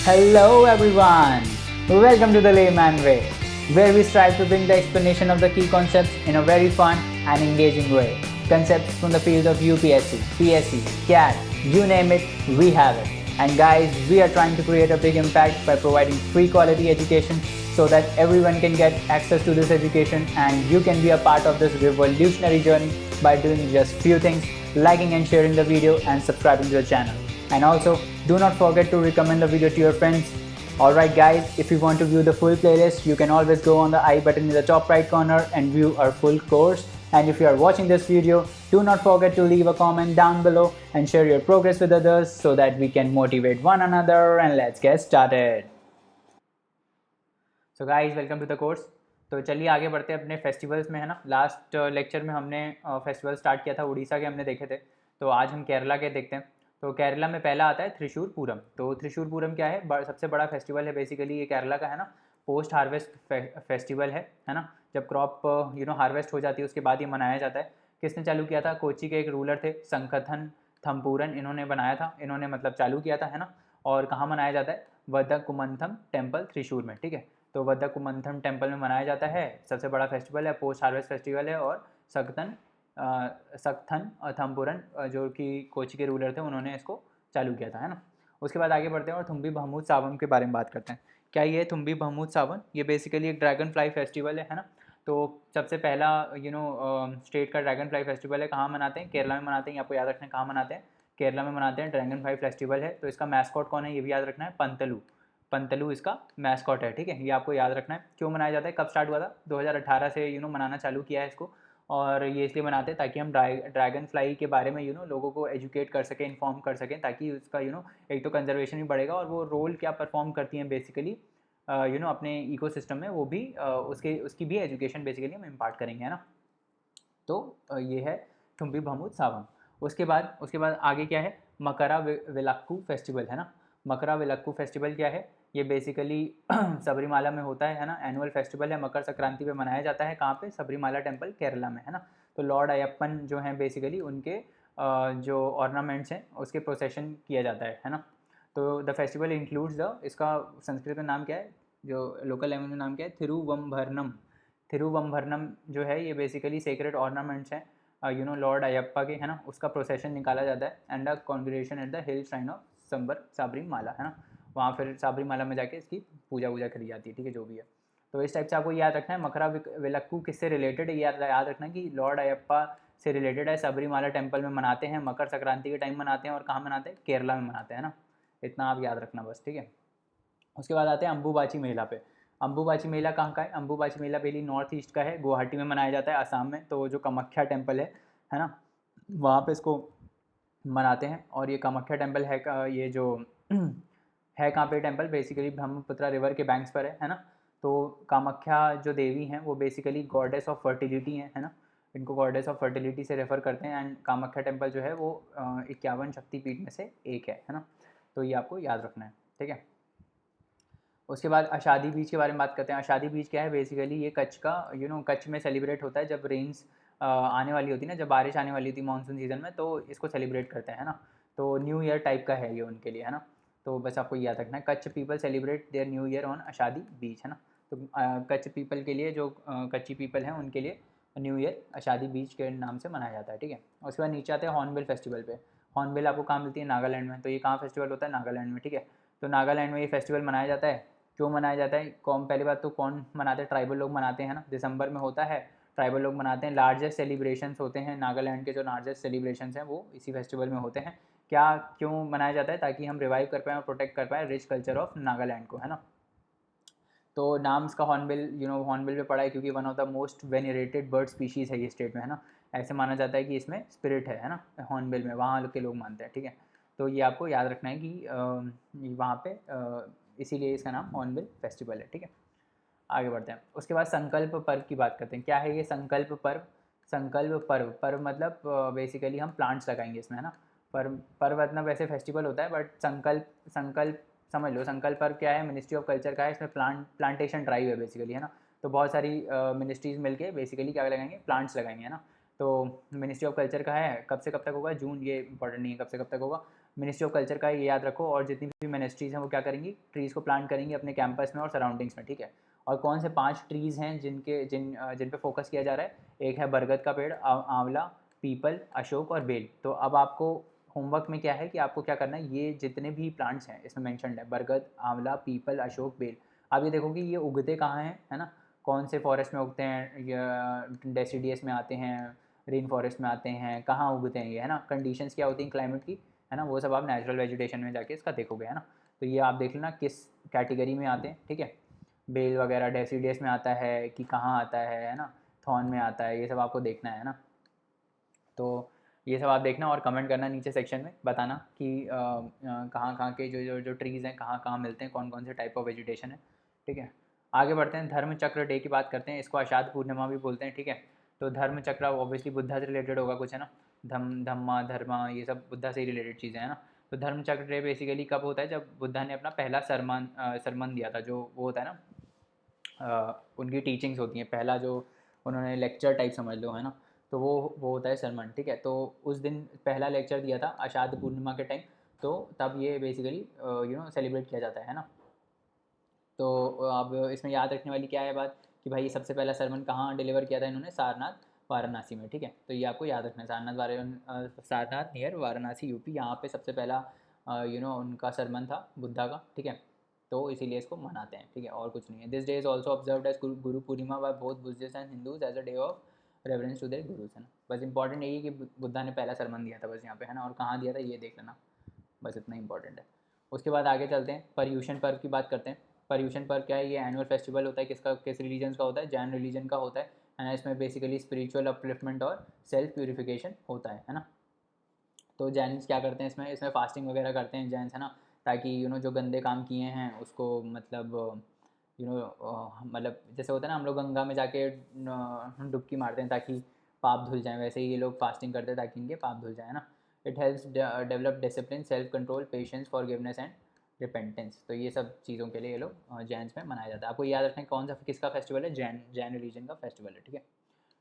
Hello everyone! Welcome to the Layman Way, where we strive to bring the explanation of the key concepts in a very fun and engaging way. Concepts from the field of UPSC, PSC, CAT, you name it, we have it. And guys, we are trying to create a big impact by providing free quality education so that everyone can get access to this education and you can be a part of this revolutionary journey by doing just few things, liking and sharing the video and subscribing to the channel. And also, do not forget to recommend the video to your friends. Alright guys, if you want to view the full playlist, you can always go on the I button in the top right corner and view our full course. And if you are watching this video, do not forget to leave a comment down below and share your progress with others so that we can motivate one another, and let's get started. So guys, welcome to the course. तो चलिए आगे बढ़ते हैं अपने festivals में, है ना। Last lecture में हमने फेस्टिवल स्टार्ट किया था, उड़ीसा के हमने देखे थे। तो आज हम केरला के देखते हैं। तो केरला में पहला आता है त्रिशूर पूरम। तो त्रिशूर पूरम क्या है? सबसे बड़ा फेस्टिवल है बेसिकली ये केरला का, है ना। पोस्ट हार्वेस्ट फेस्टिवल है ना। जब क्रॉप हार्वेस्ट हो जाती है उसके बाद ये मनाया जाता है। किसने चालू किया था? कोची के एक रूलर थे संकथन थम्पूरन, इन्होंने बनाया था, इन्होंने मतलब चालू किया था, है ना। और कहाँ मनाया जाता है? वदकुमंथम टेम्पल त्रिशूर में, ठीक है। तो वदकुमंथम टेम्पल में मनाया जाता है। सबसे बड़ा फेस्टिवल है, पोस्ट हार्वेस्ट फेस्टिवल है। और सक्थन थम्पुरन जो कि कोची के रूलर थे, उन्होंने इसको चालू किया था, है ना। उसके बाद आगे बढ़ते हैं और थुम्बी बहमूद सावन के बारे में बात करते हैं। क्या ये थुम्बी बहमूद सावन? ये बेसिकली एक ड्रैगन फ्लाई फेस्टिवल है ना। तो सबसे पहला स्टेट का ड्रैगन फ्लाई फेस्टिवल है। कहाँ मनाते हैं? केरला में मनाते हैं। आपको याद रखना है कहाँ मनाते हैं, केरला में मनाते हैं। ड्रैगन फ्लाई फेस्टिवल है। तो इसका मैस्कॉट कौन है ये भी याद रखना है, पंतलू। पंतलू इसका मैस्कॉट है, ठीक है। ये आपको याद रखना है। क्यों मनाया जाता है, कब स्टार्ट हुआ था? 2018 से मनाना चालू किया है इसको। और ये इसलिए मनाते हैं ताकि हम ड्रैगन फ्लाई के बारे में लोगों को एजुकेट कर सकें, इन्फॉर्म कर सकें, ताकि उसका एक तो कंजर्वेशन भी बढ़ेगा और वो रोल क्या परफॉर्म करती हैं बेसिकली अपने इकोसिस्टम में, वो भी उसकी भी एजुकेशन बेसिकली हम इम्पार्ट करेंगे, है ना। तो ये है थुम्बी बहमूद सावन। उसके बाद आगे क्या है? मकरा विलक्कू फेस्टिवल, है ना। मकरा विलक्कू फेस्टिवल क्या है? ये बेसिकली सबरीमाला में होता है ना। एनुअल फेस्टिवल है, मकर संक्रांति पे मनाया जाता है। कहाँ पे? सबरीमाला टेम्पल केरला में, है ना। तो लॉर्ड अयप्पन जो हैं बेसिकली उनके जो ऑर्नामेंट्स हैं उसके प्रोसेशन किया जाता है ना। तो द फेस्टिवल इंक्लूड्स इसका संस्कृत में नाम क्या है, जो लोकल लैंग्वेज में नाम क्या है? थिरुवम्भरनम। थिरुवम्भरनम जो है ये बेसिकली सेक्रेट ऑर्नामेंट्स हैं लॉर्ड अयप्पा के, है ना। उसका प्रोसेशन निकाला जाता है and a congregation at the hill shrine of Sabarimala, है ना। वहाँ फिर साबरीमाला में जाके इसकी पूजा वूजा करी जाती है, ठीक है, जो भी है। तो इस टाइप से आपको याद रखना है। मकरा विलक्कू किससे रिलेटेड है, याद रखना है कि लॉर्ड अयप्पा से रिलेटेड है। सबरीमाला टेम्पल में मनाते हैं, मकर संक्रांति के टाइम मनाते हैं। और कहाँ मनाते हैं? केरला में मनाते हैं, ना। इतना आप याद रखना बस, ठीक है। उसके बाद आते हैं अम्बुबाची मेला पे। अम्बुबाची मेला कहाँ का है? अम्बुबाची मेला बेली नॉर्थ ईस्ट का है, गुवाहाटी में मनाया जाता है, आसाम में। तो जो कामाख्या टेम्पल है ना, वहाँ पे इसको मनाते हैं। और ये कामाख्या टेम्पल है ये जो है कहाँ पे टेम्पल? बेसिकली ब्रह्मपुत्रा रिवर के बैंक्स पर है ना। तो कामाख्या जो देवी हैं वो बेसिकली गॉडेस ऑफ फर्टिलिटी हैं, है ना। इनको गॉडेस ऑफ फर्टिलिटी से रेफर करते हैं। एंड कामाख्या टेम्पल जो है वो 51 शक्तिपीठ में से एक है ना। तो ये आपको याद रखना है, ठीक है। उसके बाद आषाढ़ी बीज के बारे में बात करते हैं। आषाढ़ी बीज क्या है? बेसिकली ये कच्छ का कच्छ में सेलिब्रेट होता है जब रेंस आने वाली होती है ना, जब बारिश आने वाली होती है मानसून सीजन में, तो इसको सेलिब्रेट करते हैं, है ना। तो न्यू ईयर टाइप का है ये उनके लिए, है ना। तो बस आपको याद रखना है, Kutch people celebrate their new year on Ashadhi बीज, है ना। तो कच्छ पीपल के लिए, जो कच्ची पीपल हैं उनके लिए न्यू ईयर आषाढ़ी बीज के नाम से मनाया जाता है, ठीक है। उसके बाद नीचे आते हैं हॉर्नबिल फेस्टिवल पे। हॉर्नबिल आपको कहाँ मिलती है? नागालैंड में। तो ये कहाँ फेस्टिवल होता है? नागालैंड में, ठीक है। तो नागालैंड में ये फेस्टिवल मनाया जाता है। क्यों मनाया जाता है? कौन, पहली बात तो कौन मनाते हैं? ट्राइबल लोग मनाते हैं ना, दिसंबर में होता है, ट्राइबल लोग मनाते हैं। लार्जेस्ट सेलिब्रेशंस होते हैं नागालैंड के, जो लार्जेस्ट सेलिब्रेशंस हैं वो इसी फेस्टिवल में होते हैं। क्या क्यों मनाया जाता है? ताकि हम रिवाइव कर पाएँ और प्रोटेक्ट कर पाएँ रिच कल्चर ऑफ नागालैंड को, है ना। तो नाम इसका हॉर्नबिल हॉर्नबिल पे पड़ा है क्योंकि one of the most venerated bird species है ये स्टेट में, है ना। ऐसे माना जाता है कि इसमें स्पिरिट है ना, हॉर्नबिल में, वहाँ के लोग मानते हैं, ठीक है। तो ये आपको याद रखना है कि वहाँ पे इसीलिए इसका नाम हॉर्नबिल फेस्टिवल है, ठीक है। आगे बढ़ते हैं। उसके बाद संकल्प पर्व की बात करते हैं। क्या है ये संकल्प पर्व? संकल्प पर्व मतलब बेसिकली हम प्लांट्स लगाएंगे इसमें, है ना। पर्व मतलब वैसे फेस्टिवल होता है, बट संकल्प संकल्प समझ लो। संकल्प पर्व क्या है? मिनिस्ट्री ऑफ कल्चर का है। इसमें प्लांटेशन ड्राइव है बेसिकली, है ना। तो बहुत सारी मिनिस्ट्रीज़ मिलके बेसिकली क्या लगाएंगे? प्लांट्स लगाएंगे, है ना। तो मिनिस्ट्री ऑफ कल्चर का है, कब से कब तक होगा? जून, ये इंपॉर्टेंट नहीं है कब से कब तक होगा। मिनिस्ट्री ऑफ कल्चर का ये याद रखो, और जितनी भी मिनिस्ट्रीज़ हैं वो क्या करेंगी, ट्रीज़ को प्लांट करेंगी अपने कैंपस में और सराउंडिंग्स में, ठीक है। और कौन से 5 ट्रीज़ हैं जिन पे फोकस किया जा रहा है, एक है बरगद का पेड़, आंवला, पीपल, अशोक और बेल। तो अब आपको होमवर्क में क्या है कि आपको क्या करना है, ये जितने भी प्लांट्स हैं इसमें मेंशन्ड है, बरगद, आंवला, पीपल, अशोक, बेल, आप ये देखो कि ये उगते कहाँ हैं, है ना, कौन से फॉरेस्ट में उगते हैं, या डेसीडियस में आते हैं, रेन फॉरेस्ट में आते हैं, कहाँ उगते हैं ये, है ना, कंडीशंस क्या होती हैं क्लाइमेट की, है ना, वो सब आप नेचुरल वेजिटेशन में जाके इसका देखोगे, है ना। तो ये आप देख लेना किस कैटेगरी में आते हैं, ठीक है। बेल वगैरह डेसीडियस में आता है कि कहाँ आता है ना, थॉर्न में आता है, ये सब आपको देखना है ना। तो ये सब आप देखना और कमेंट करना नीचे सेक्शन में, बताना कि कहाँ कहाँ के जो जो जो ट्रीज़ हैं कहाँ कहाँ मिलते हैं, कौन कौन से टाइप ऑफ वेजिटेशन है, ठीक है। आगे बढ़ते हैं, धर्म चक्र डे की बात करते हैं, इसको आषाढ़ पूर्णिमा भी बोलते हैं, ठीक है। तो धर्म चक्र ऑब्वियसली बुद्धा से रिलेटेड होगा कुछ, है ना, धम्मा धर्मा ये सब बुद्धा से ही रिलेटेड चीज़ें हैं ना। तो धर्म चक्र डे बेसिकली कब होता है, जब बुद्धा ने अपना पहला सरमन दिया था, जो वो होता है ना, उनकी टीचिंग्स होती हैं, पहला जो उन्होंने लेक्चर टाइप समझ लो, है ना, तो वो होता है सरमन, ठीक है। तो उस दिन पहला लेक्चर दिया था आषाढ़ पूर्णिमा के टाइम, तो तब ये बेसिकली सेलिब्रेट किया जाता है ना। तो अब इसमें याद रखने वाली क्या है बात कि भाई सबसे पहला सरमन कहाँ डिलीवर किया था इन्होंने, सारनाथ वाराणसी में, ठीक है। तो ये आपको याद रखना है, सारनाथ नियर वाराणसी यूपी, यहाँ पे सबसे पहला उनका सरमन था बुद्धा का, ठीक है। तो इसीलिए इसको मनाते हैं, ठीक है, और कुछ नहीं है। This day is also observed as Guru Purnima by both Buddhist and Hindus as a day of reference to their gurus, है ना। बस इंपॉर्टेंट यही है कि बुद्धा ने पहला सरमन दिया था बस यहाँ पे, है ना, और कहाँ दिया था ये देख लेना, बस इतना इंपॉर्टेंट है। उसके बाद आगे चलते हैं, पर्यूषण पर्व की बात करते हैं। पर्यूषण पर्व क्या है, ये एनुअल फेस्टिवल होता है, किसका, किस रिलीजन का होता है, जैन रिलीजन का होता है ना। इसमें बेसिकली स्पिरिचुअल अपलिफ्टमेंट और सेल्फ प्यूरिफिकेशन होता है ना। तो जैन्स क्या करते हैं इसमें, फास्टिंग वगैरह करते हैं जैन्स, है ना, ताकि जो गंदे काम किए हैं उसको मतलब मतलब जैसे होता है ना, हम लोग गंगा में जाके डुबकी मारते हैं ताकि पाप धुल जाएं, वैसे ही ये लोग फास्टिंग करते हैं ताकि इनके पाप धुल जाए ना। It helps develop discipline, self control, patience, forgiveness and repentance. तो ये सब चीज़ों के लिए ये लोग जैन्स में मनाया जाता है। आपको याद रखना है कौन सा किसका फेस्टिवल है, जैन रिलीजन का फेस्टिवल है, ठीक है।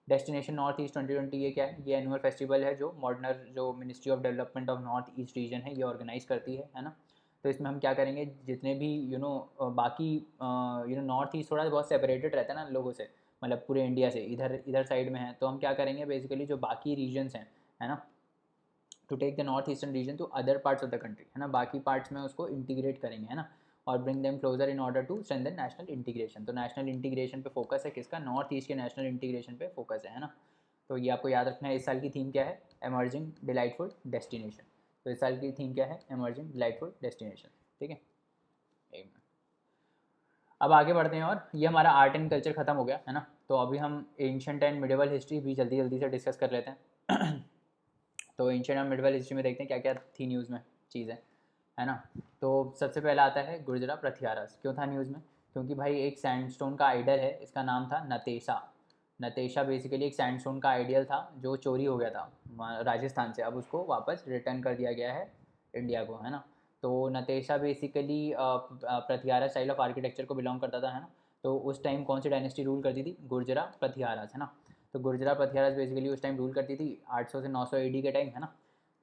डेस्टिनेशन नॉर्थ ईस्ट 2020 ये क्या है, ये एनुअल फेस्टिवल है जो मॉडर्नर जो ministry of development of north east region है ये ऑर्गेनाइज करती है ना। तो इसमें हम क्या करेंगे, जितने भी बाकी नॉर्थ ईस्ट थोड़ा बहुत सेपरेटेड रहता है ना लोगों से, मतलब पूरे इंडिया से, इधर इधर साइड में है, तो हम क्या करेंगे बेसिकली जो बाकी रीजन्स हैं, है ना, to take the north eastern region to other parts of the country, है ना, बाकी पार्ट्स में उसको इंटीग्रेट करेंगे, है ना, और bring them closer in order to strengthen national integration. तो नेशनल इंटीग्रेशन पे फोकस है किसका, नॉर्थ ईस्ट के नेशनल इंटीग्रेशन पे फोकस है ना। तो ये आपको याद रखना है। इस साल की थीम क्या है, एमर्जिंग डिलाइटफुल डेस्टिनेशन। तो इस साल की थीम क्या है, एमर्जिंग डिलाइटफुल डेस्टिनेशन, ठीक है। एक मिनट, अब आगे बढ़ते हैं, और ये हमारा आर्ट एंड कल्चर खत्म हो गया, है ना। तो अभी हम एंशंट एंड मिडिवल हिस्ट्री भी जल्दी जल्दी से डिस्कस कर लेते हैं। तो एंशिएंट और मिडिवल हिस्ट्री में देखते हैं क्या क्या थी न्यूज़ में चीज़ें, है ना। तो सबसे पहला आता है गुर्जरा प्रथियारस। क्यों था न्यूज़ में, क्योंकि भाई एक सैंडस्टोन का आइडल है, इसका नाम था नतेशा। नतेशा बेसिकली एक सैंडस्टोन का आइडियल था जो चोरी हो गया था राजस्थान से, अब उसको वापस रिटर्न कर दिया गया है इंडिया को, है ना। तो नतेशा बेसिकली प्रथियारा स्टाइल ऑफ आर्किटेक्चर को बिलोंग करता था, है ना। तो उस टाइम कौन सी डायनेस्टी रूल करती थी, गुर्जरा प्रथियारस, है ना। तो गुर्जरा प्रथियारस बेसिकली उस टाइम रूल करती थी 800 से 900 एडी के टाइम, है ना।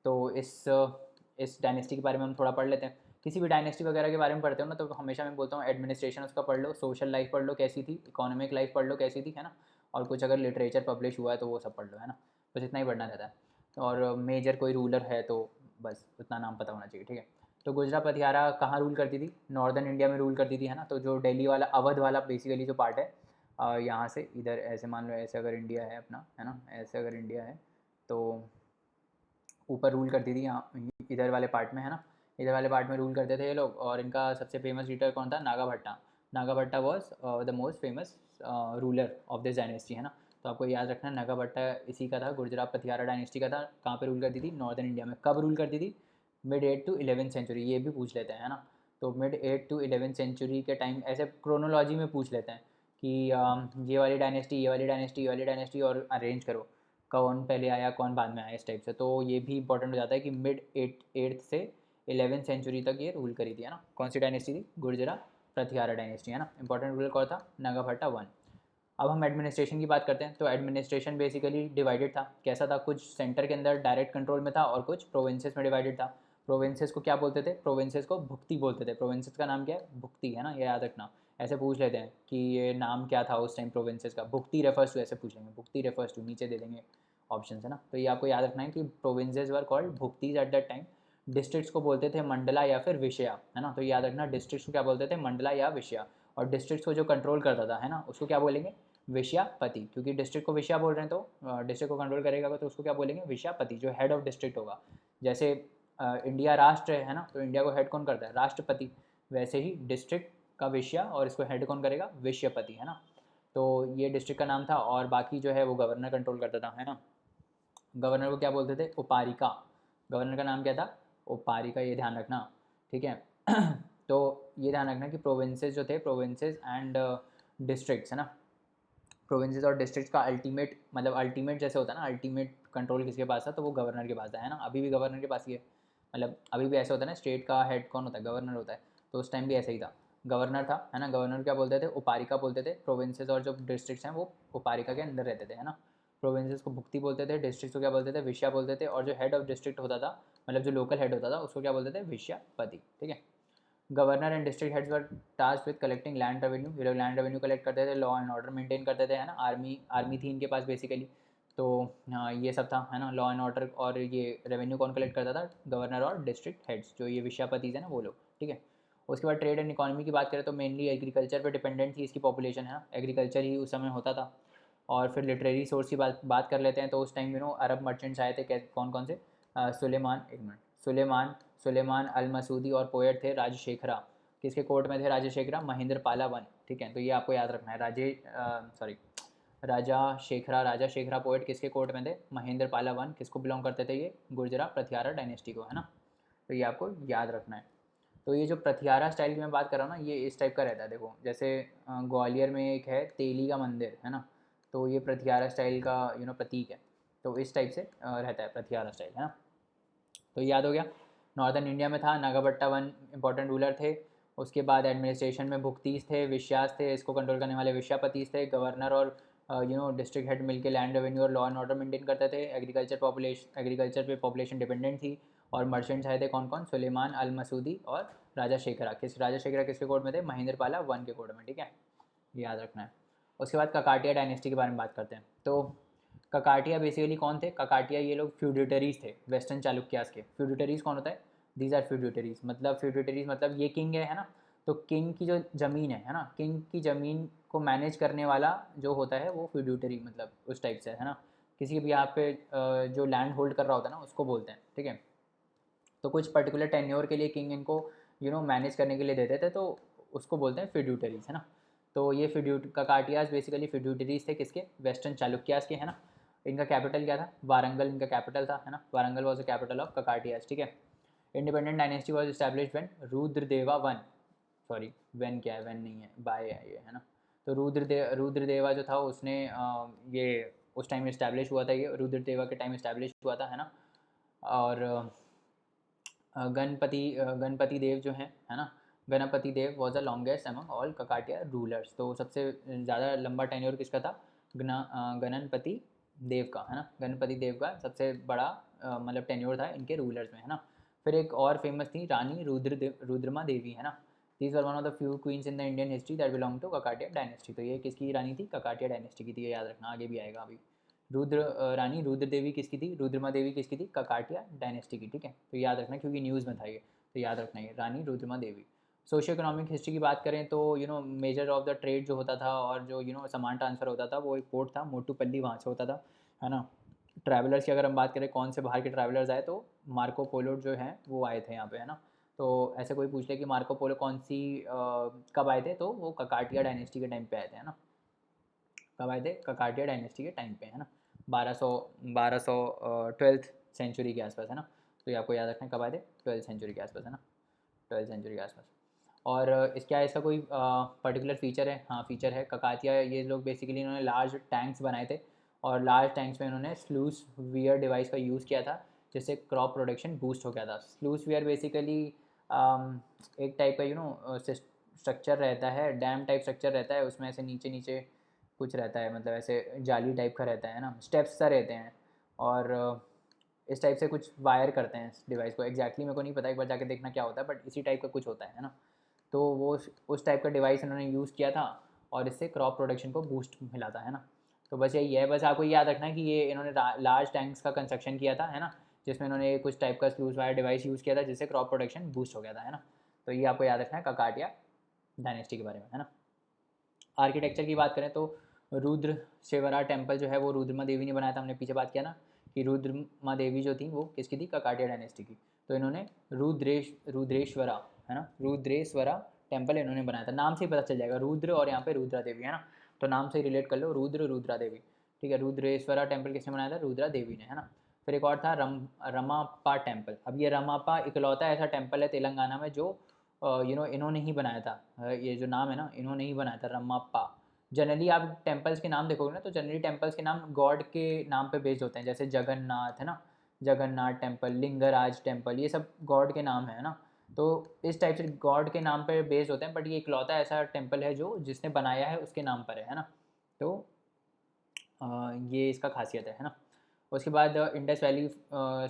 तो इस डायनेस्टी के बारे में हम थोड़ा पढ़ लेते हैं। किसी भी डायनेस्टी वगैरह के बारे में पढ़ते हो ना, तो हमेशा मैं बोलता हूँ एडमिनिस्ट्रेशन उसका पढ़ लो, सोशल लाइफ पढ़ लो कैसी थी, इकोनॉमिक लाइफ पढ़ लो कैसी थी, है ना, और कुछ अगर लिटरेचर पब्लिश हुआ है तो वो सब पढ़ लो, है ना। बस इतना ही पढ़ना रहता है, और मेजर कोई रूलर है तो बस उतना नाम पता होना चाहिए, ठीक है। तो गुजरा पथियारा कहाँ रूल करती थी, नॉर्दर्न इंडिया में रूल करती थी, है ना। तो जो दिल्ली वाला अवध वाला बेसिकली जो पार्ट है, यहाँ से इधर ऐसे मान लो, ऐसे अगर इंडिया है अपना, है ना, ऐसे अगर इंडिया है तो ऊपर रूल करती थी यहाँ इधर वाले पार्ट में, है ना, इधर वाले पार्ट में रूल करते थे ये लोग। और इनका सबसे फेमस लीडर कौन था, नागा भट्टा। नागा भट्टा was the most famous ruler of this dynasty, है ना। तो आपको याद रखना नागा भट्टा इसी का था, गुर्जरा पथियारा डायनेस्टी का था। कहाँ पे रूल करती थी, नॉर्दर्न इंडिया में। कब रूल करती थी, मिड 8 टू 11th सेंचुरी, ये भी पूछ लेते हैं, है ना। तो मिड 8 टू 11th सेंचुरी के टाइम ऐसे क्रोनोलॉजी में पूछ लेते हैं कि ये वाली डायनेस्टी, ये वाली डायनेस्टी, ये वाली डायनेस्टी, और अरेंज करो कौन पहले आया कौन बाद में आया, इस टाइप से। तो ये भी इंपॉर्टेंट हो जाता है कि मिड 8th से 11th सेंचुरी तक ये रूल करी थी, है ना। कौन सी डायनेस्टी थी, गुर्जरा प्रथियारा डायनेस्टी, है ना। इंपॉर्टेंट रूलर कौन था, नागाभट्टा 1। अब हम एडमिनिस्ट्रेशन की बात करते हैं। तो एडमिनिस्ट्रेशन बेसिकली डिवाइडेड था, कैसा था, कुछ सेंटर के अंदर डायरेक्ट कंट्रोल में था और कुछ प्रोविंसेस में डिवाइडेड था। प्रोविंसेस को क्या बोलते थे, प्रोविंसेस को भुक्ति बोलते थे। प्रोविंसेस का नाम क्या है, भुक्ति, है ना, ये याद रखना। ऐसे पूछ लेते हैं कि ये नाम क्या था उस टाइम प्रोविंसेस का, भुक्ति रेफर्स टू, ऐसे पूछेंगे, भुक्ति रेफर्स टू, नीचे दे देंगे ऑप्शन, है ना। तो ये आपको याद रखना है कि provinces were called bhuktis at that time. Districts को बोलते थे मंडला या फिर विषया, है ना। तो याद रखना, डिस्ट्रिक्ट्स को क्या बोलते थे, मंडला या विषया। और डिस्ट्रिक्ट्स को जो कंट्रोल करता था, है ना, उसको क्या बोलेंगे, विषयापति, क्योंकि डिस्ट्रिक्ट को विषया बोल रहे हैं तो डिस्ट्रिक्ट को कंट्रोल करेगा तो उसको क्या बोलेंगे, विषयापति, जो हेड ऑफ डिस्ट्रिक्ट होगा। जैसे इंडिया राष्ट्र है ना, तो इंडिया को हेड कौन करता है, राष्ट्रपति। वैसे ही डिस्ट्रिक्ट का विषया, और इसको हेड कौन करेगा, विषयपति, है ना। तो ये डिस्ट्रिक्ट का नाम था, और बाकी जो है वो गवर्नर कंट्रोल करता था, है ना। गवर्नर को क्या बोलते थे, उपारिका। गवर्नर का नाम क्या था, उपारिका, ये ध्यान रखना, ठीक है। तो ये ध्यान रखना कि प्रोविंसेस जो थे, प्रोविंसेस एंड डिस्ट्रिक्ट्स, है ना, प्रोविंसेस और डिस्ट्रिक्ट्स का अल्टीमेट, मतलब अल्टीमेट जैसे होता है ना, अल्टीमेट कंट्रोल किसके पास था, तो वो गवर्नर के पास है ना। अभी भी गवर्नर के पास ही है, मतलब अभी भी ऐसा होता है ना, स्टेट का हेड कौन होता है, गवर्नर होता है। तो उस टाइम भी ऐसा ही था, गवर्नर था, है ना। गवर्नर क्या बोलते थे, उपारिका बोलते थे। प्रोविंसेस और जो डिस्ट्रिक्ट्स हैं वो उपारिका के अंदर रहते थे, है ना। प्रोविंसेस को भुक्ति बोलते थे, डिस्ट्रिक्ट को क्या बोलते थे, विषया बोलते थे, और जो हेड ऑफ डिस्ट्रिक्ट होता था, मतलब जो लोकल हेड होता था, उसको क्या बोलते थे, विषयापति, ठीक है। Governor and district heads were task with collecting land revenue, ये लोग लैंड रेवेन्यू कलेक्ट करते थे, लॉ एंड ऑर्डर मेंटेन करते थे, है ना। आर्मी आर्मी थी इनके पास बेसिकली। तो हाँ, ये सब था, है ना, लॉ एंड ऑर्डर। और ये रेवेन्यू कौन कलेक्ट करता था, गवर्नर और डिस्ट्रिक्ट हेड्स, जो ये विषयापति है ना, वो लोग, ठीक है। उसके बाद ट्रेड एंड इकोनॉमी की बात करें तो मेनली एग्रीकल्चर पे डिपेंडेंट थी इसकी पॉपुलेशन, है ना। एग्रीकल्चर ही उस समय होता था। और फिर लिटरेरी सोर्स की बात कर लेते हैं, तो उस टाइम अरब मर्चेंट्स आए थे, कौन कौन से, सुलेमान, एक मिनट, सुलेमान अल मसूदी, और पोएट थे राजशेखरा। किसके कोर्ट में थे राजशेखरा, महेंद्र पाला वन, ठीक है। तो ये आपको याद रखना है, राजा शेखरा पोएट किसके कोर्ट में थे, महेंद्र पाला वन। किसको बिलोंग करते थे ये, गुर्जरा प्रथियारा डायनेस्टी को, है ना। तो ये आपको याद रखना है। तो ये जो प्रथियारा स्टाइल की मैं बात कर रहा हूँ ना, ये इस टाइप का रहता है, देखो जैसे ग्वालियर में एक है तेली का मंदिर, है ना। तो ये प्रथियारा स्टाइल का प्रतीक है। तो इस टाइप से रहता है प्रथियारा स्टाइल, है ना। तो याद हो गया। नॉर्दर्न इंडिया में था, नागाभट्टा वन इंपॉर्टेंट रूलर थे। उसके बाद एडमिनिस्ट्रेशन में भुक्तीस थे, विश्यास थे, इसको कंट्रोल करने वाले विश्यापतीस थे। गवर्नर और डिस्ट्रिक्ट हेड मिलकर लैंड रेवेन्यू और लॉ एंड ऑर्डर मेंटेन करते थे। एग्रीकल्चर पे पॉपुलेशन डिपेंडेंट थी। और मर्चेंट्स आए थे कौन कौन, सुलेमान अल मसूदी और राजा शेखरा। राजा शेखरा किसके कोर्ट में थे, महेंद्र पाला वन के कोर्ट में, ठीक है, याद रखना है। उसके बाद ककाटिया डायनेस्टी के बारे में बात करते हैं। तो ककाटिया बेसिकली कौन थे, ककाटिया ये लोग फ्यूडिटरीज थे वेस्टर्न चालुक्यास के। फ्यूडिटरीज कौन होता है, दीज आर फ्यूडिटरीज, मतलब फ्यूडिटरीज मतलब ये किंग है ना। तो किंग की जो ज़मीन है ना, किंग की ज़मीन को मैनेज करने वाला जो होता है वो फ्यूडिटरी, मतलब उस टाइप से, है ना। किसी भी यहाँ पे जो लैंड होल्ड कर रहा होता है ना, उसको बोलते हैं, ठीक है। तो कुछ पर्टिकुलर टेन्योर के लिए किंग इनको मैनेज करने के लिए देते थे, तो उसको बोलते हैं फ्यूड्यूटरीज, है ना। तो ये ककाटियाज बेसिकली फ्यूड्यूटरीज थे किसके, वेस्टर्न चालुक्यास के, है ना। इनका कैपिटल क्या था, वारंगल इनका कैपिटल था, है ना। Warangal was the capital of Kakatiyas, ठीक है। Independent dynasty was establish when Rudradeva one, sorry when क्या है, वेन नहीं है, बाय है ये, है ना। तो रुद्रदेवा जो था उसने ये उस टाइम इस्टेब्लिश हुआ था, ये रुद्रदेवा के टाइम इस्टेब्लिश हुआ था, है ना। और गणपति देव जो हैं, है ना, Ganapati Deva was the longest among all Kakatiya rulers. तो सबसे ज़्यादा लंबा टेन्योर किसका था, गणपति देव का, है ना। गणपति देव का सबसे बड़ा मतलब टेन्योर था इनके रूलर्स में, है ना। फिर एक और फेमस थी रानी रुद्रमा देवी, है ना। These were one of the few queens in the Indian history that belong to Kakatiya dynasty. तो ये किसकी रानी थी, ककाटिया डायनेस्टी की थी, ये याद रखना, आगे भी आएगा अभी। रानी रुद्र देवी किसकी थी, रुद्रमा देवी किसकी थी, ककाटिया डायनेस्टी की, ठीक है। तो याद रखना क्योंकि न्यूज़ में था ये, तो याद रखना ये रानी रुद्रमा देवी। सोशियो इकोनॉमिक हिस्ट्री की बात करें तो मेजर ऑफ द ट्रेड जो होता था और जो सामान ट्रांसफ़र होता था, वो एक पोर्ट था मोटूपल्ली, वहाँ से होता था, है ना। ट्रैवलर्स की अगर हम बात करें कौन से बाहर के ट्रैवलर्स आए, तो मार्को पोलो जो हैं वो आए थे यहाँ पे, है ना। तो ऐसे कोई पूछ ले कि मार्को पोलो कब आए थे, तो वो ककाटिया डायनेस्टी के टाइम पे आए थे, है ना। कब आए थे, ककाटिया डायनेस्टी के टाइम पे, है ना। 1200 ट्वेल्थ सेंचुरी के आसपास, है ना। तो ये आपको याद रखना है, कब आए थे, 12th सेंचुरी के आसपास, है ना, 12th सेंचुरी के आसपास। और इसका कोई पर्टिकुलर फीचर है, हाँ फीचर है। ककातिया ये लोग बेसिकली इन्होंने लार्ज टैंक्स बनाए थे, और लार्ज टैंक्स में इन्होंने स्लूस वियर डिवाइस का यूज़ किया था, जिससे क्रॉप प्रोडक्शन बूस्ट हो गया था। स्लूस वियर बेसिकली एक टाइप का स्ट्रक्चर रहता है, डैम टाइप स्ट्रक्चर रहता है, उसमें ऐसे नीचे नीचे कुछ रहता है, मतलब ऐसे जाली टाइप का रहता है ना, स्टेप्स सा रहते हैं। और इस टाइप से कुछ वायर करते हैं इस डिवाइस को, एग्जैक्टली मेरे को नहीं पता, एक बार जाके देखना क्या होता है, बट इसी टाइप का कुछ होता है ना। तो वो उस टाइप का डिवाइस इन्होंने यूज़ किया था और इससे क्रॉप प्रोडक्शन को बूस्ट मिला था, है ना। तो बस यही है, बस आपको याद रखना है कि ये इन्होंने लार्ज टैंक्स का कंस्ट्रक्शन किया था, है ना, जिसमें इन्होंने कुछ टाइप का स्लूज वायर डिवाइस यूज़ किया था जिससे क्रॉप प्रोडक्शन बूस्ट हो गया था, है ना। तो ये आपको याद रखना है ककाटिया डायनेस्टी के बारे में, है ना। आर्किटेक्चर की बात करें तो रुद्र शिवरा टेम्पल जो है वो रुद्रमा देवी ने बनाया था। हमने पीछे बात किया ना कि रुद्रमा देवी जो थी वो किसकी थी, ककाटिया डायनेस्टी की। तो इन्होंने रुद्रेश्वरा, है ना, रुद्रेश्वरा टेम्पल इन्होंने बनाया था। नाम से ही पता चल जाएगा, रुद्र और यहाँ पे रुद्रा देवी, है ना, तो नाम से ही रिलेट कर लो, रुद्र रुद्रा देवी, ठीक है। रुद्रेश्वरा टेम्पल किसने बनाया था, रुद्रा देवी ने, है ना। फिर एक और था रमापा टेम्पल। अब ये रमापा इकलौता ऐसा टेम्पल है तेलंगाना में जो इन्होंने ही बनाया था। ये जो नाम है ना, इन्होंने ही बनाया था, रमापा। जनरली आप टेम्पल्स के नाम देखोगे ना, तो जनरली टेम्पल्स के नाम गॉड के नाम पे बेस्ड होते हैं, जैसे जगन्नाथ, है ना, जगन्नाथ टेम्पल, लिंगराज टेम्पल, ये सब गॉड के नाम है ना। तो इस टाइप से गॉड के नाम पे बेस्ड होते हैं, बट ये इकलौता ऐसा टेम्पल है जो जिसने बनाया है उसके नाम पर है ना। तो ये इसका खासियत है ना। उसके बाद इंडस वैली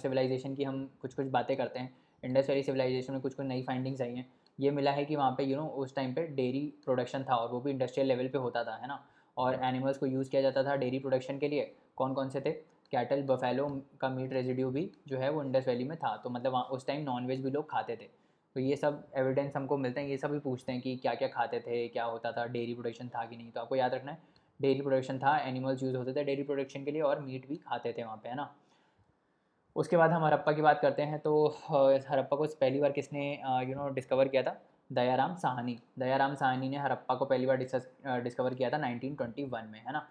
सिविलाइजेशन की हम कुछ कुछ बातें करते हैं। इंडस वैली सिविलाइजेशन में कुछ कुछ नई फाइंडिंग्स आई हैं। ये मिला है कि वहाँ पे उस टाइम पे डेयरी प्रोडक्शन था और वो भी इंडस्ट्रियल लेवल पे होता था, है ना। और एनिमल्स को यूज़ किया जाता था डेयरी प्रोडक्शन के लिए। कौन कौन से थे, कैटल बफेलो का मीट रेजिड्यू भी जो है वो इंडस वैली में था। तो मतलब वहाँ उस टाइम नॉनवेज भी लोग खाते थे। तो ये सब एविडेंस हमको मिलते हैं, ये सब भी पूछते हैं कि क्या क्या खाते थे, क्या होता था, डेयरी प्रोडक्शन था कि नहीं। तो आपको याद रखना है डेयरी प्रोडक्शन था, एनिमल्स यूज़ होते थे डेयरी प्रोडक्शन के लिए और मीट भी खाते थे वहाँ पे, है ना। उसके बाद हम हड़प्पा की बात करते हैं। तो हड़प्पा को पहली बार किसने डिस्कवर किया था, दयाराम साहनी। दयाराम साहनी ने हड़प्पा को पहली बार डिस्कवर किया था 1921 में, है ना।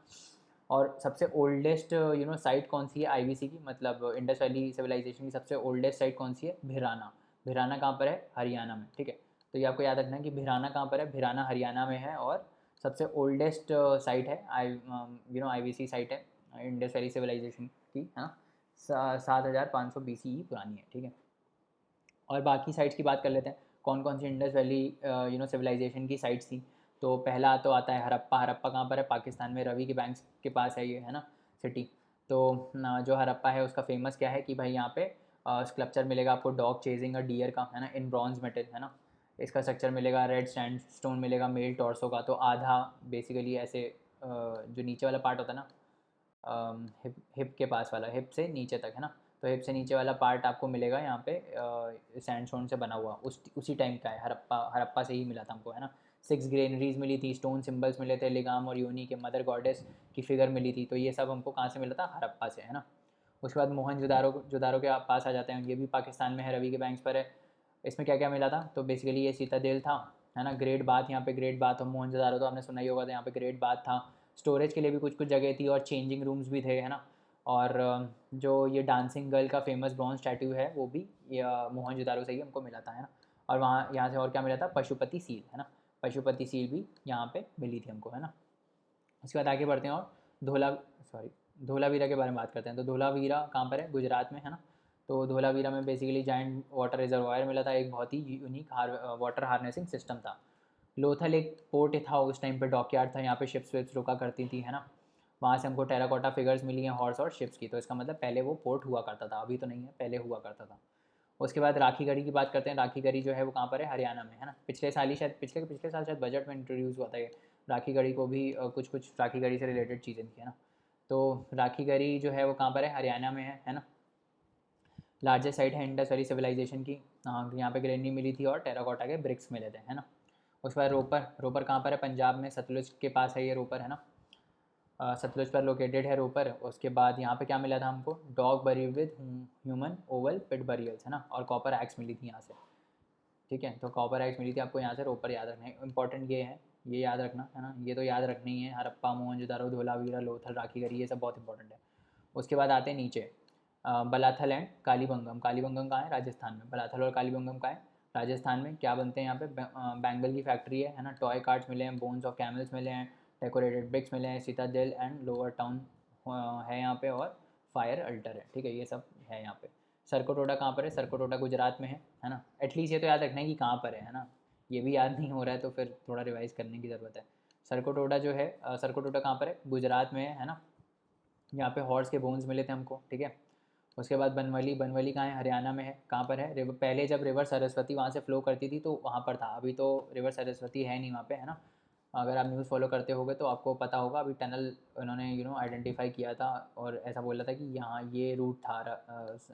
और सबसे ओल्डेस्ट साइट कौन सी है आईवीसी की, मतलब इंडस वैली सिविलाइजेशन की सबसे ओल्डेस्ट साइट कौन सी है, भिराना। भिराना कहाँ पर है, हरियाणा में, ठीक है। तो ये आपको याद रखना है कि भिराना कहाँ पर है, भिराना हरियाणा में है। और सबसे ओल्डेस्ट साइट है आईवीसी साइट है इंडस वैली सिविलाइजेशन की, है ना। 7500 BCE पुरानी है, ठीक है। और बाकी साइट्स की बात कर लेते हैं, कौन कौन सी इंडस वैली सिविलाइजेशन की साइट्स थी। तो पहला तो आता है हड़प्पा। हड़प्पा कहाँ पर है, पाकिस्तान में, रवि के बैंक्स के पास है ये, है ना, सिटी। तो जो हड़प्पा है उसका फेमस क्या है कि भाई यहाँ पे स्कल्पचर मिलेगा आपको डॉग चेजिंग और डियर का, है ना, इन ब्रॉन्ज मेटल, है ना। इसका स्ट्रक्चर मिलेगा, रेड सैंड स्टोन मिलेगा मेल टॉर्सो का। तो आधा बेसिकली ऐसे जो नीचे वाला पार्ट होता है ना, हिप हिप के पास वाला, हिप से नीचे तक, है ना। तो हिप से नीचे वाला पार्ट आपको मिलेगा यहाँ पे सैंडस्टोन से बना हुआ, उसी टाइम का है। हड़प्पा हड़प्पा से ही मिला था हमको, है ना। 6 ग्रेनरीज मिली थी, स्टोन सिंबल्स मिले थे, लिगाम और योनी के मदर गॉडेस की फिगर मिली थी। तो ये सब हमको कहाँ से मिला था, हड़प्पा से, है ना। उसके बाद मोहनजोदारो के पास आ जाते हैं, ये भी पाकिस्तान में है, रवि के बैंक्स पर है। इसमें क्या क्या मिला था, तो बेसिकली ये सीतादेल था, है ना। ग्रेट बाथ, यहाँ पे ग्रेट बाथ, और मोहनजोदारो तो आपने सुना ही होगा, तो यहाँ पे ग्रेट बाथ था। स्टोरेज के लिए भी कुछ कुछ जगह थी और चेंजिंग रूम्स भी थे, है ना। और जो ये डांसिंग गर्ल का फेमस ब्रॉन्ज स्टैट्यू है वो भी मोहनजोदारो से ही हमको मिला था, है ना। और वहाँ यहाँ से और क्या मिला था, पशुपति सील, है ना। पशुपति सील भी यहाँ पे मिली थी हमको, है ना। उसके बाद आगे बढ़ते हैं और धोला सॉरी धोलावीरा के बारे में बात करते हैं। तो धोलावीरा कहाँ पर है, गुजरात में, है ना। तो धोलावीरा में बेसिकली जाइंट वाटर रिजर्वायर मिला था, एक बहुत ही यूनिक वाटर हार्नेसिंग सिस्टम था। लोथल एक पोर्ट था उस टाइम पे, डॉकयार्ड था, यहाँ पे शिप्स विप्स रुका करती थी, है ना। वहाँ से हमको टेराकोटा फिगर्स मिली हैं हॉर्स और शिप्स की। तो इसका मतलब पहले वो पोर्ट हुआ करता था, अभी तो नहीं है, पहले हुआ करता था। उसके बाद राखी गढ़ी की बात करते हैं। राखी गढ़ी जो है वो कहाँ पर है, हरियाणा में, है ना। पिछले साल ही शायद पिछले साल शायद बजट में इंट्रोड्यूस हुआ था ये राखी गढ़ी को भी, कुछ कुछ राखी गढ़ी से रिलेटेड चीज़ें थी, है ना। तो राखी गढ़ी जो है वो कहाँ पर है, हरियाणा में है ना। लार्जेस्ट साइट है इंडस वैली सिविलाइजेशन की। यहाँ पे ग्रेनी मिली थी और टेराकोटा के ब्रिक्स मिले थे, है ना। उसके बाद रोपर। रोपर कहाँ पर है, पंजाब में, सतलुज के पास है ये रोपर, है ना। सतलुज पर लोकेटेड है रोपर। उसके बाद यहाँ पे क्या मिला था हमको, dog buried with human oval pit burials, है ना। और कॉपर एक्स मिली थी यहाँ से, ठीक है। तो कॉपर एक्स मिली थी आपको यहाँ से, रोपर याद रखना है, इंपॉर्टेंट ये है, ये याद रखना है ना, ये तो याद रखना ही है। हड़प्पा, मोहनजोदारो, धोलावीरा, लोथल, राखी गढ़ी, ये सब बहुत इंपॉर्टेंट है। उसके बाद आते हैं नीचे, बलाथल एंड कालीबंगम। कालीबंगम कहाँ है, राजस्थान में। बलाथल और कालीबंगम कहाँ है, राजस्थान में। क्या बनते हैं यहाँ पे, बैंगल की फैक्ट्री है ना। टॉय कार्ड्स मिले हैं, बोन्स ऑफ कैमल्स मिले हैं, डेकोरेटेड ब्रिक्स मिले हैं, सीतादेल एंड लोअर टाउन है यहाँ पे, और फायर अल्टर है, ठीक है। ये सब है यहाँ पे। सरकोटोडा कहाँ पर है, सरकोटोडा गुजरात में है ना। एटलीस्ट ये तो याद रखना है कि कहाँ पर है ना। ये भी याद नहीं हो रहा है तो फिर थोड़ा रिवाइज करने की ज़रूरत है। सरकोटोडा जो है, सरकोटोडा कहाँ पर है, गुजरात में है ना। यहाँ पे हॉर्स के बोन्स मिले थे हमको, ठीक है। उसके बाद बनवली, बनवली कहाँ है? हरियाणा में है। कहाँ पर है? रिवर, पहले जब रिवर सरस्वती वहाँ से फ्लो करती थी तो वहाँ पर था, अभी तो रिवर सरस्वती है नहीं वहाँ पे, है ना। अगर आप न्यूज़ फॉलो करते होगे तो आपको पता होगा, अभी टनल उन्होंने आइडेंटिफाई किया था और ऐसा बोला था कि यहाँ ये रूट था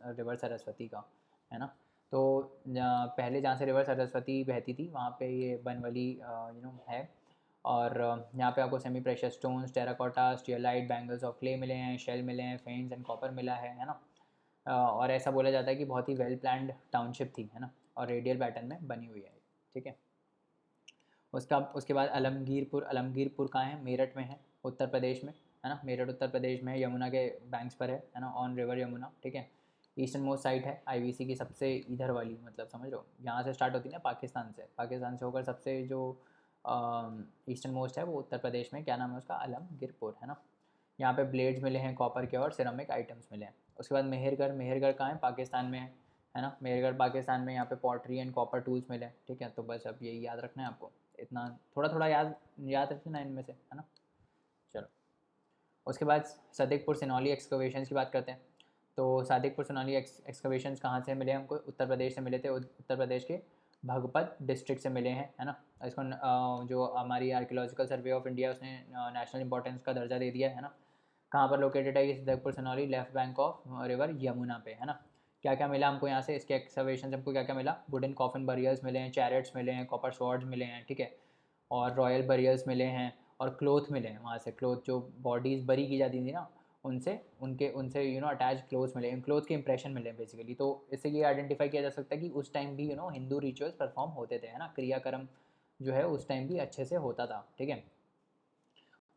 रिवर सरस्वती का, है ना। तो पहले जहाँ से रिवर सरस्वती बहती थी वहाँ पे ये बनवली है। और यहाँ पे आपको semi precious stones, terracotta, steatite, bangles of clay मिले हैं, शेल मिले हैं, फेन्स एंड कॉपर मिला है ना। और ऐसा बोला जाता है कि बहुत ही वेल प्लान्ड टाउनशिप थी, है ना, और रेडियल पैटर्न में बनी हुई है, ठीक है। उसके बाद आलमगीरपुर, आलमगीरपुर कहाँ है? मेरठ में है, उत्तर प्रदेश में, है ना। मेरठ उत्तर प्रदेश में है, यमुना के बैंक्स पर है ना, ऑन रिवर यमुना, ठीक है। ईस्टर्न मोस्ट साइट है आईवीसी की, सबसे इधर वाली, मतलब समझ लो यहाँ से स्टार्ट होती है ना, पाकिस्तान से होकर सबसे जो ईस्टर्न मोस्ट है वो उत्तर प्रदेश में, क्या नाम है उसका? आलमगीरपुर, है ना। यहाँ पे ब्लेड्स मिले हैं कॉपर के और सिरामिक आइटम्स मिले हैं। उसके बाद मेहरगढ़, मेहरगढ़ कहाँ है? पाकिस्तान में है ना। मेहरगढ़ पाकिस्तान में, यहाँ पे पॉटरी एंड कॉपर टूल्स मिले, ठीक है। तो बस अब यही याद रखना है आपको, इतना थोड़ा थोड़ा याद याद रखना इनमें से, है ना। चलो, उसके बाद सादिकपुर सिनौली एक्सकवेशंस की बात करते हैं। तो सादिकपुर सिनौली एक्सकवेशंस कहाँ से मिले हमको? उत्तर प्रदेश से मिले थे, उत्तर प्रदेश के भगपत डिस्ट्रिक्ट से मिले हैं, है ना। इसको जो हमारी आर्कियोलॉजिकल सर्वे ऑफ इंडिया उसने नेशनल इंपॉर्टेंस का दर्जा दे दिया है ना। कहाँ पर लोकेटेड है ये Sadiqpur Sinauli? Left bank of river Yamuna पे, है ना। क्या क्या मिला हमको यहाँ से? इसके एक्सकवेशन से हमको क्या क्या मिला? वुडन कॉफिन बरियल्स मिले हैं, चैरेट्स मिले हैं, कॉपर स्वॉर्ड्स मिले हैं, ठीक है, और रॉयल बरियल्स मिले हैं, और क्लोथ मिले हैं वहाँ से। क्लोथ, जो बॉडीज़ बरी की जाती थी ना, उनसे उनसे अटैच क्लोथ्स मिले, क्लोथ के इंप्रेशन मिले हैं बेसिकली। तो इससे ये आइडेंटिफाई किया जा सकता है कि उस टाइम भी हिंदू रिचुअल्स परफॉर्म होते थे, है ना। क्रियाक्रम जो है उस टाइम भी अच्छे से होता था, ठीक है।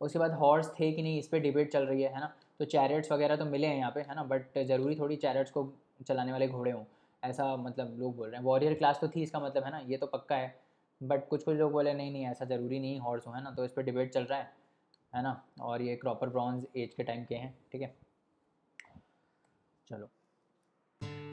उसके बाद हॉर्स थे कि नहीं, इस पर डिबेट चल रही है ना। तो चैरेट्स वगैरह तो मिले हैं यहाँ पे, है ना, बट ज़रूरी थोड़ी चैरेट्स को चलाने वाले घोड़े हों, ऐसा मतलब लोग बोल रहे हैं। वॉरियर क्लास तो थी इसका मतलब, है ना, ये तो पक्का है। बट कुछ कुछ लोग बोले नहीं नहीं ऐसा ज़रूरी नहीं हॉर्स हो, है ना। तो इस पर डिबेट चल रहा है ना। और ये प्रॉपर ब्रॉन्ज एज के टाइम के हैं, ठीक है। चलो,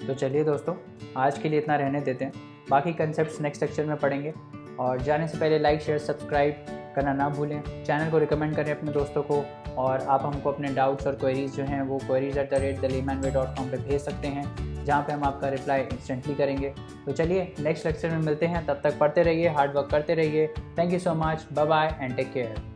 तो चलिए दोस्तों, आज के लिए इतना रहने देते हैं, बाकी कंसेप्ट्स नेक्स्ट लेक्चर में पढ़ेंगे। और जाने से पहले लाइक शेयर सब्सक्राइब करना ना भूलें, चैनल को रिकमेंड करें अपने दोस्तों को। और आप हमको अपने डाउट्स और क्वेरीज़ जो हैं वो queries@thelaymanway.com पे भेज सकते हैं, जहाँ पे हम आपका रिप्लाई इंस्टेंटली करेंगे। तो चलिए नेक्स्ट लेक्चर में मिलते हैं, तब तक पढ़ते रहिए, हार्ड वर्क करते रहिए। Thank you so much, bye bye and take care.